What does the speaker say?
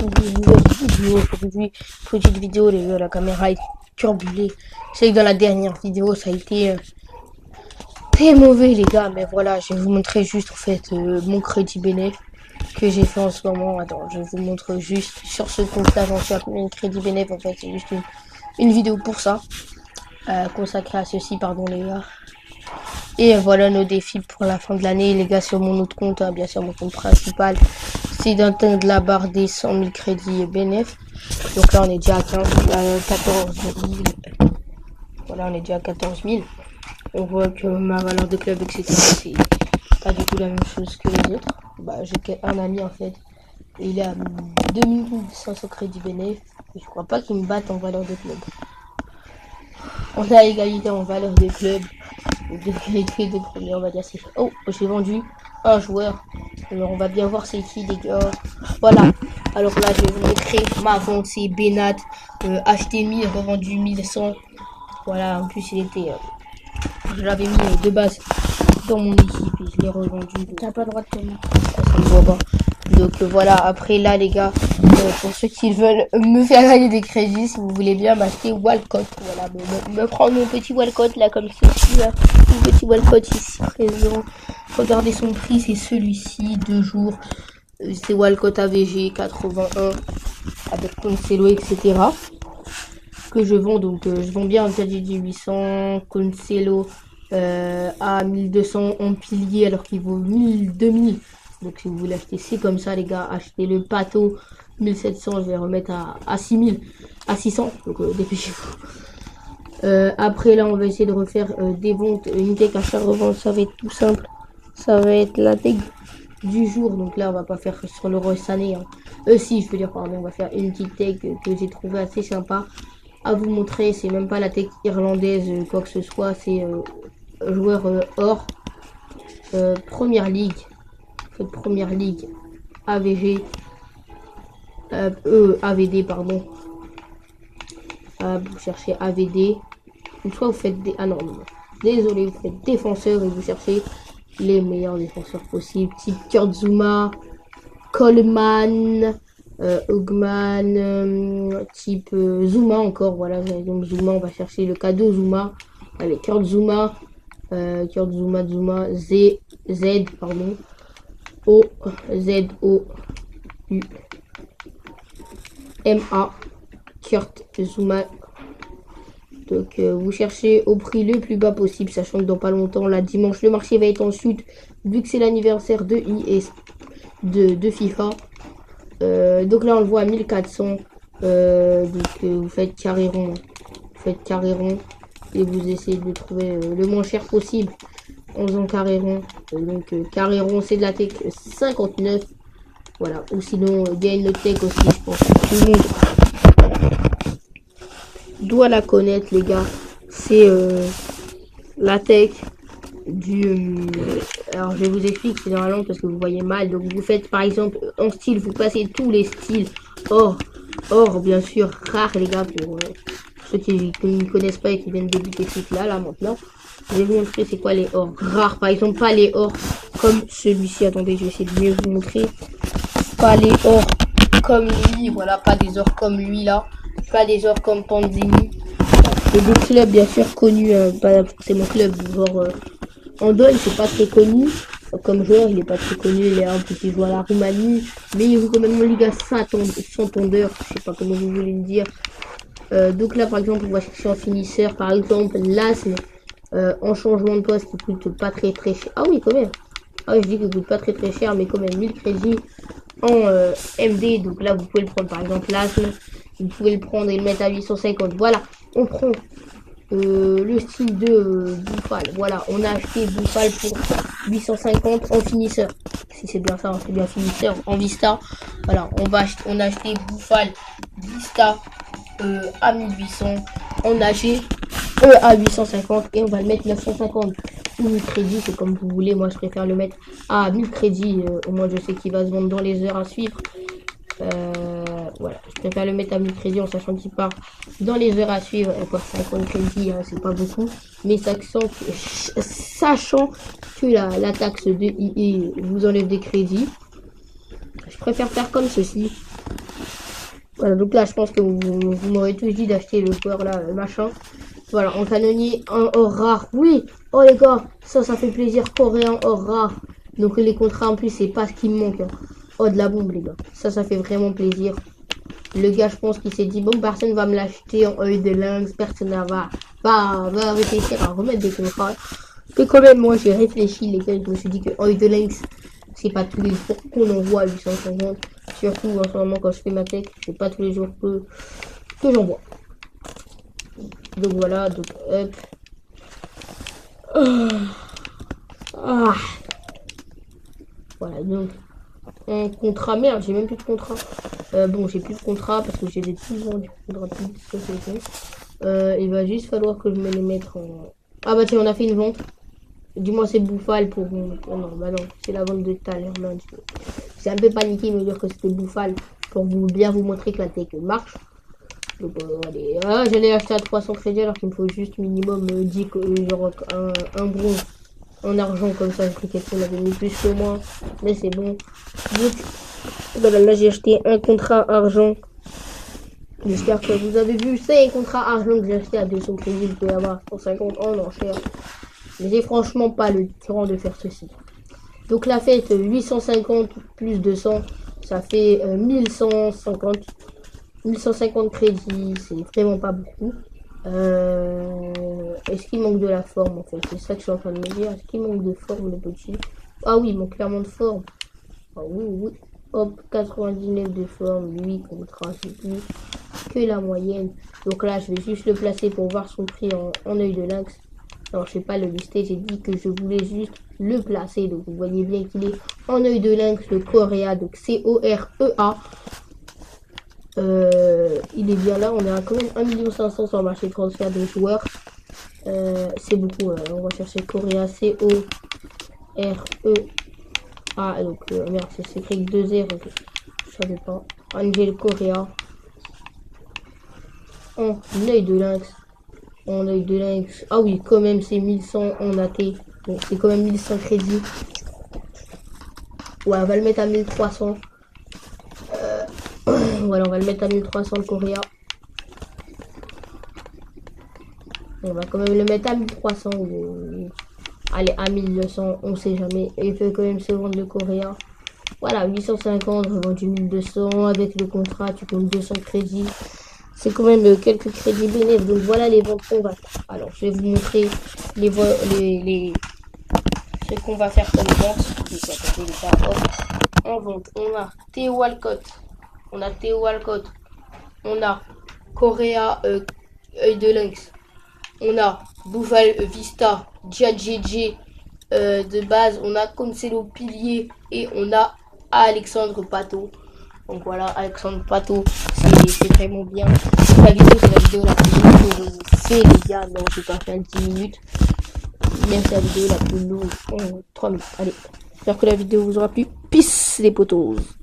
retrouve une nouvelle vidéo aujourd'hui. Petite vidéo, les gars, la caméra est turbulée. C'est que dans la dernière vidéo, ça a été très mauvais, les gars. Mais voilà, je vais vous montrer juste, en fait, mon crédit bénéf que j'ai fait en ce moment. Attends, je vous montre juste sur ce compte-là, j'en suis à combien de crédit bénéf. En fait, c'est juste une vidéo pour ça. Consacrée à ceci, pardon, les gars. Et voilà nos défis pour la fin de l'année, les gars, sur mon autre compte, bien sûr, mon compte principal, c'est d'atteindre la barre des 100 000 crédits bénéf. Donc là, on est déjà à 14 000. Voilà, on est déjà à 14 000. On voit que ma valeur de club, etc., c'est pas du tout la même chose que les autres. Bah, j'ai un ami, en fait, il est à 2500 crédits bénéf. Je crois pas qu'il me batte en valeur de club. On a égalité en valeur de club. De premier, on va dire c'est. Oh, j'ai vendu un joueur. Alors on va bien voir c'est qui, les gars. Voilà. Alors là, je vais vous montrer ma vente. C'est Benat. Acheté 1000, revendu 1100. Voilà. En plus, il était. Je l'avais mis de base dans mon équipe et je l'ai revendu. T'as pas le droit de te mettre. Ça me voit pas. Donc voilà, après là les gars, pour ceux qui veulent me faire gagner des crédits, si vous voulez bien m'acheter Walcott, voilà, me prendre mon petit Walcott là comme ceci, là, mon petit Walcott ici présent. Regardez son prix, c'est celui-ci, 2 jours, c'est Walcott AVG 81 avec Cancelo, etc. Que je vends, donc je vends bien en dit 800, Cancelo à 1200 en pilier alors qu'il vaut 2000. Donc si vous voulez acheter, c'est comme ça les gars. Achetez le Pato 1700, je vais remettre à 6000, à 600. Donc dépêchez-vous. Après là, on va essayer de refaire des ventes, une tech achat-revente. Ça va être tout simple. Ça va être la tech du jour. Donc là, on va pas faire sur le Rosané. Si, je veux dire, pardon, on va faire une petite tech que j'ai trouvé assez sympa à vous montrer. C'est même pas la tech irlandaise, quoi que ce soit. C'est joueur or. Première ligue. Première ligue AVG AVD pardon, vous cherchez AVD ou soit vous faites des non, désolé, vous faites défenseur et vous cherchez les meilleurs défenseurs possibles, type Kurt Zouma, Coleman, Hogman, type Zouma encore, voilà. Donc Zouma, on va chercher le cadeau Zouma. Allez, Kurt Zouma, Z pardon, O-Z-O-U-M-A, Kurt Zouma. Donc vous cherchez au prix le plus bas possible, sachant que dans pas longtemps, là dimanche, le marché va être en chute, vu que c'est l'anniversaire de de FIFA. Donc là on le voit à 1400. Vous faites carré rond. Et vous essayez de trouver le moins cher possible en faisant carré rond. Donc carré rond, c'est de la tech 59. Voilà. Ou sinon il y a une autre tech aussi, je pense que tout le monde doit la connaître, les gars. C'est la tech du alors je vais vous expliquer, c'est dans la langue parce que vous voyez mal. Donc vous faites par exemple en style, vous passez tous les styles or bien sûr rare, les gars, pour ceux qui ne connaissent pas et qui viennent débuter ce truc là maintenant. Je vais vous montrer c'est quoi les ors rares, par exemple. Pas les ors comme celui-ci, attendez, je vais essayer de mieux vous montrer. Pas les ors comme lui, voilà, pas des ors comme lui là, pas des ors comme Panzini. Et des clubs bien sûr connus, c'est mon club, genre Andone, c'est pas très connu comme joueur, il est pas très connu, il est un petit joueur à la Roumanie, mais il joue quand même en Liga Santander, je sais pas comment vous voulez me dire. Donc là par exemple on va chercher un finisseur, par exemple Lasme, en changement de poste qui coûte pas très cher. Ah oui quand même. Ah oui, je dis qu'il coûte pas très cher, mais quand même 1000 crédits en MD. Donc là vous pouvez le prendre par exemple Lasme, vous pouvez le prendre et le mettre à 850. Voilà, on prend le style de Bouffal. Voilà, on a acheté Bouffal pour 850 en finisseur. Si c'est bien ça, c'est bien finisseur en Vista. Voilà, on a acheté Bouffal Vista à 1800 en AG à 850 et on va le mettre 950 ou 1000 crédits, c'est comme vous voulez. Moi je préfère le mettre à 1000 crédits, au moins je sais qu'il va se vendre dans les heures à suivre. Voilà, je préfère le mettre à 1000 crédits en sachant qu'il part dans les heures à suivre. Encore 50 crédits, hein, c'est pas beaucoup, mais sachant que la taxe de IE vous enlève des crédits, je préfère faire comme ceci. Voilà, donc là, je pense que vous m'aurez tous dit d'acheter le joueur là, machin. Voilà, en canonnier, un or rare. Oui, oh les gars, ça fait plaisir. Coréen or rare. Donc les contrats en plus, c'est pas ce qui me manque. Hein. Oh, de la bombe, les gars. Ça fait vraiment plaisir. Le gars, je pense qu'il s'est dit, bon, personne va me l'acheter en œil de lynx. Personne va réfléchir à remettre des contrats. Que quand même, moi, j'ai réfléchi, les gars. Je me suis dit que œil de lynx, c'est pas tous les jours qu'on envoie à 850. Surtout en ce moment, quand je fais ma tech, c'est pas tous les jours que j'en vois. Donc voilà, donc hop. Ah. Voilà, donc un contrat, merde, j'ai même plus de contrat. Bon, j'ai plus de contrat parce que j'ai des tout vendus gratuits. Il va juste falloir que je me les mette en... Ah bah tiens, on a fait une vente. Dis-moi c'est Bouffal pour... Oh non, bah non, c'est la vente de tout à l'heure. J'ai un peu paniqué de me dire que c'était Bouffal pour bien vous montrer que la tech marche. Donc allez, ah, j'allais acheter à 300 crédits alors qu'il me faut juste minimum 10, genre un bronze en argent comme ça. Je crois qu'elle avait mis plus que moi, mais c'est bon. Donc voilà, là j'ai acheté un contrat argent. J'espère que vous avez vu, c'est un contrat argent que j'ai acheté à 200 crédits. Vous pouvez avoir 150 en enchère. Mais j'ai franchement pas le temps de faire ceci. Donc la fête 850 plus 200, ça fait 1150. 1150 crédits, c'est vraiment pas beaucoup. Est-ce qu'il manque de la forme en fait? C'est ça que je suis en train de me dire. Est-ce qu'il manque de forme le petit? Ah oui, il manque clairement de forme. Ah oui, oui. Hop, 99 de forme, lui contrat, c'est plus que la moyenne. Donc là, je vais juste le placer pour voir son prix en œil de lynx. Alors, je sais pas le lister, j'ai dit que je voulais juste le placer. Donc, vous voyez bien qu'il est en œil de lynx, le Coréa, donc C-O-R-E-A. Il est bien là, on est à quand même 1 500 000 sur le marché de transfert de joueurs. C'est beaucoup, on va chercher Coréa, C-O-R-E-A. Donc, merde, c'est écrit que 2 R, okay. Je savais pas. Angel Coréa. En œil de lynx. En œil de lynx. Ah oui, quand même, c'est 1100 en AT. Bon, c'est quand même 1100 crédits. Ouais, on va le mettre à 1300. Voilà, on va le mettre à 1300 le Coréa. On va quand même le mettre à 1300 ou... Allez, à 1200, on sait jamais. Et il peut quand même se vendre le Coréa. Voilà, 850, revendu 1200. Avec le contrat, tu comptes 200 crédits. C'est quand même quelques crédits bénéfiques. Donc voilà les ventes qu'on va faire. Alors, je vais vous montrer ce qu'on va faire comme vente. En vente, on a Theo Walcott. On a Theo Walcott. On a Coréa œil de lynx. On a Bouffal Vista, Djadjedje de base. On a Concelo Pilier et on a Alexandre Pato. Donc voilà, Alexandre Pato, c'est vraiment bien. La vidéo, c'est la vidéo la plus longue que je vous fais, les gars. Non, j'ai pas fait 10 minutes. Bien, c'est la vidéo la plus longue en 3 minutes. Allez, j'espère que la vidéo vous aura plu. Peace, les potos.